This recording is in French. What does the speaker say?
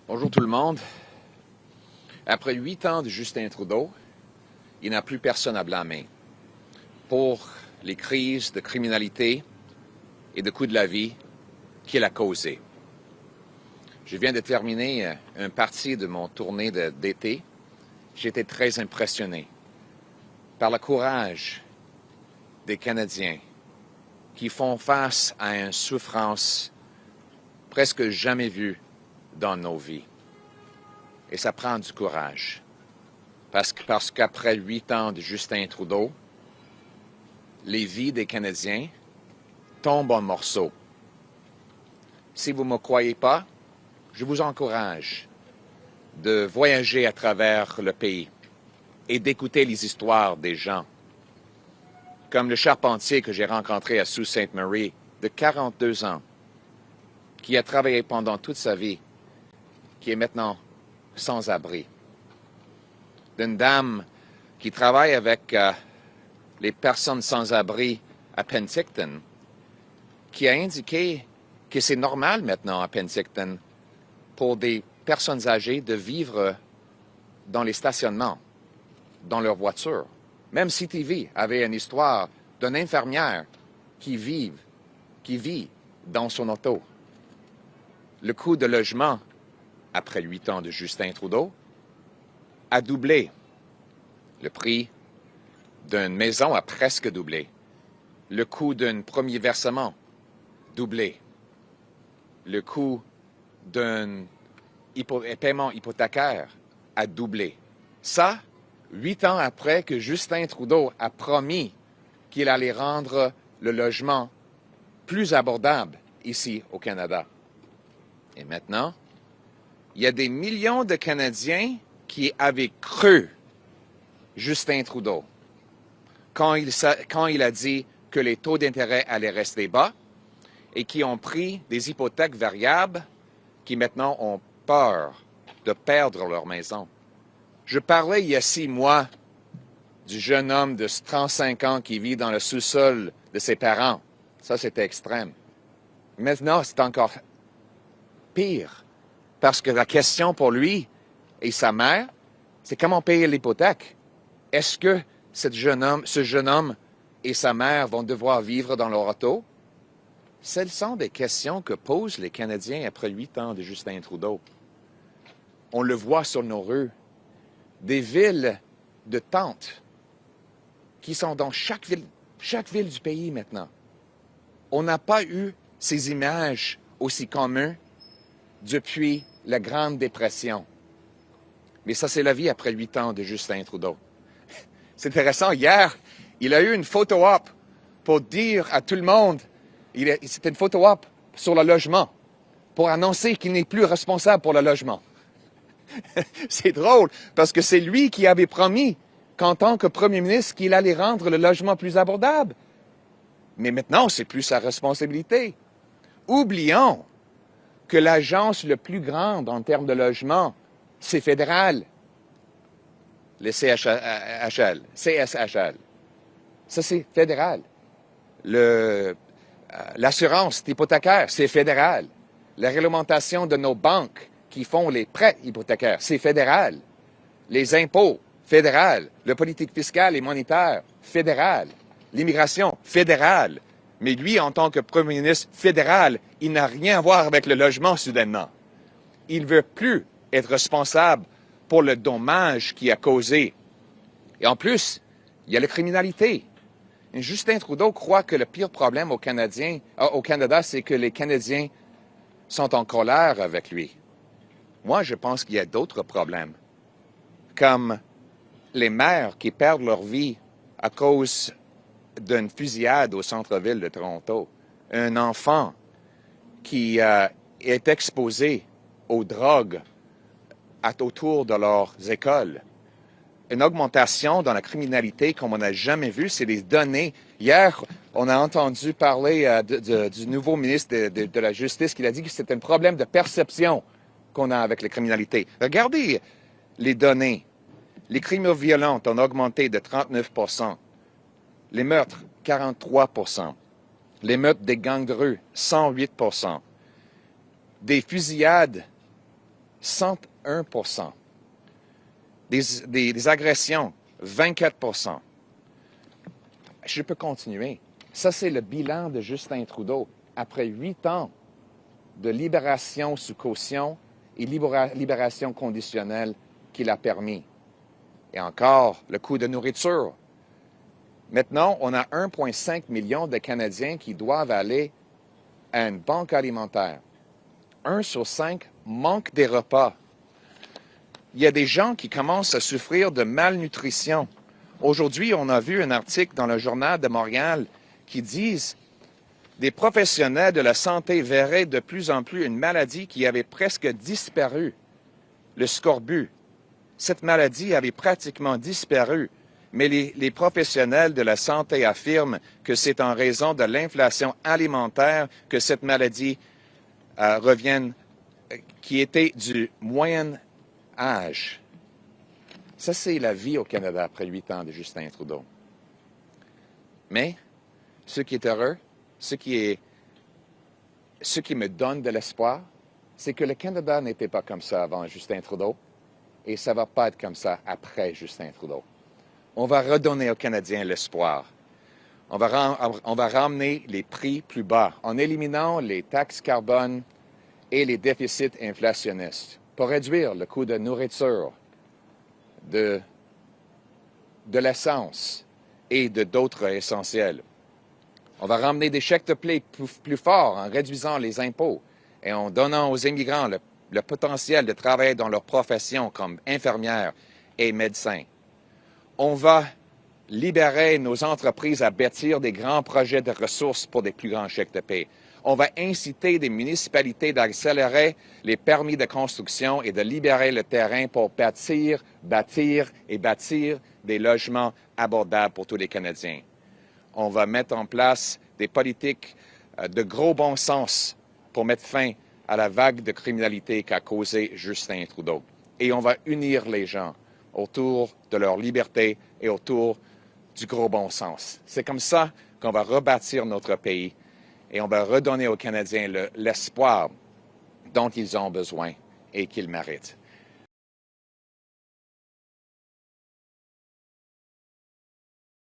Bonjour tout le monde. Après 8 ans de Justin Trudeau, il n'y a plus personne à blâmer pour les crises de criminalité et de coût de la vie qu'il a causées. Je viens de terminer une partie de mon tournée d'été. J'étais très impressionné par le courage des Canadiens qui font face à une souffrance presque jamais vue dans nos vies. Et ça prend du courage. Parce qu'après 8 ans de Justin Trudeau, les vies des Canadiens tombent en morceaux. Si vous ne me croyez pas, je vous encourage de voyager à travers le pays et d'écouter les histoires des gens. Comme le charpentier que j'ai rencontré à Sault Ste. Marie, de 42 ans, qui a travaillé pendant toute sa vie, qui est maintenant sans abri. D'une dame qui travaille avec les personnes sans abri à Penticton, qui a indiqué que c'est normal maintenant à Penticton pour des personnes âgées de vivre dans les stationnements, dans leur voiture. Même CTV avait une histoire d'une infirmière qui vit dans son auto. Le coût de logement, après 8 ans de Justin Trudeau, a doublé. Le prix d'une maison a presque doublé. Le coût d'un premier versement, doublé. Le coût d'un paiement hypothécaire a doublé. Ça, 8 ans après que Justin Trudeau a promis qu'il allait rendre le logement plus abordable ici au Canada. Et maintenant, il y a des millions de Canadiens qui avaient cru Justin Trudeau quand il a dit que les taux d'intérêt allaient rester bas et qui ont pris des hypothèques variables qui maintenant ont peur de perdre leur maison. Je parlais il y a 6 mois du jeune homme de 35 ans qui vit dans le sous-sol de ses parents. Ça, c'était extrême. Maintenant, c'est encore pire. Parce que la question pour lui et sa mère, c'est comment payer l'hypothèque. Est-ce que ce jeune homme et sa mère vont devoir vivre dans leur auto? Celles sont des questions que posent les Canadiens après 8 ans de Justin Trudeau. On le voit sur nos rues. Des villes de tentes qui sont dans chaque ville du pays maintenant. On n'a pas eu ces images aussi communes depuis la Grande Dépression. Mais ça, c'est la vie après 8 ans de Justin Trudeau. C'est intéressant. Hier, il a eu une photo-op pour dire à tout le monde, c'était une photo-op sur le logement, pour annoncer qu'il n'est plus responsable pour le logement. C'est drôle, parce que c'est lui qui avait promis qu'en tant que premier ministre, qu'il allait rendre le logement plus abordable. Mais maintenant, c'est plus sa responsabilité. Oublions que l'agence la plus grande en termes de logement, c'est fédéral. Le CSHL. Ça, c'est fédéral. L'assurance hypothécaire, c'est fédéral. La réglementation de nos banques qui font les prêts hypothécaires, c'est fédéral. Les impôts, fédéral. La politique fiscale et monétaire, fédéral. L'immigration, fédéral. Mais lui, en tant que premier ministre fédéral, il n'a rien à voir avec le logement soudainement. Il ne veut plus être responsable pour le dommage qu'il a causé. Et en plus, il y a la criminalité. Et Justin Trudeau croit que le pire problème au Canada, c'est que les Canadiens sont en colère avec lui. Moi, je pense qu'il y a d'autres problèmes, comme les mères qui perdent leur vie à cause d'une fusillade au centre-ville de Toronto, un enfant qui est exposé aux drogues autour de leurs écoles, une augmentation dans la criminalité comme on n'a jamais vu, c'est des données. Hier, on a entendu parler du nouveau ministre de la Justice qui a dit que c'est un problème de perception qu'on a avec la criminalité. Regardez les données. Les crimes violents ont augmenté de 39 %. Les meurtres, 43 %. Les meurtres des gangs de rue, 108 %. Des fusillades 101 des agressions, 24 Je peux continuer. Ça, c'est le bilan de Justin Trudeau après 8 ans de libération sous caution et libération conditionnelle qu'il a permis. Et encore, le coût de nourriture. Maintenant, on a 1,5 million de Canadiens qui doivent aller à une banque alimentaire. 1 sur 5 manque des repas. Il y a des gens qui commencent à souffrir de malnutrition. Aujourd'hui, on a vu un article dans le Journal de Montréal qui dit des professionnels de la santé verraient de plus en plus une maladie qui avait presque disparu, le scorbut. Cette maladie avait pratiquement disparu, mais les professionnels de la santé affirment que c'est en raison de l'inflation alimentaire que cette maladie revient, qui était du moyen âge. Ça, c'est la vie au Canada après 8 ans de Justin Trudeau. Mais ce qui est heureux, ce qui me donne de l'espoir, c'est que le Canada n'était pas comme ça avant Justin Trudeau et ça ne va pas être comme ça après Justin Trudeau. On va redonner aux Canadiens l'espoir. On va ramener les prix plus bas en éliminant les taxes carbone et les déficits inflationnistes pour réduire le coût de nourriture, de l'essence et d'autres essentiels. On va ramener des chèques de paie plus forts en réduisant les impôts et en donnant aux immigrants le potentiel de travailler dans leur profession comme infirmières et médecins. On va libérer nos entreprises à bâtir des grands projets de ressources pour des plus grands chèques de paie. On va inciter des municipalités d'accélérer les permis de construction et de libérer le terrain pour bâtir des logements abordables pour tous les Canadiens. On va mettre en place des politiques de gros bon sens pour mettre fin à la vague de criminalité qu'a causé Justin Trudeau. Et on va unir les gens autour de leur liberté et autour du gros bon sens. C'est comme ça qu'on va rebâtir notre pays et on va redonner aux Canadiens l'espoir dont ils ont besoin et qu'ils méritent.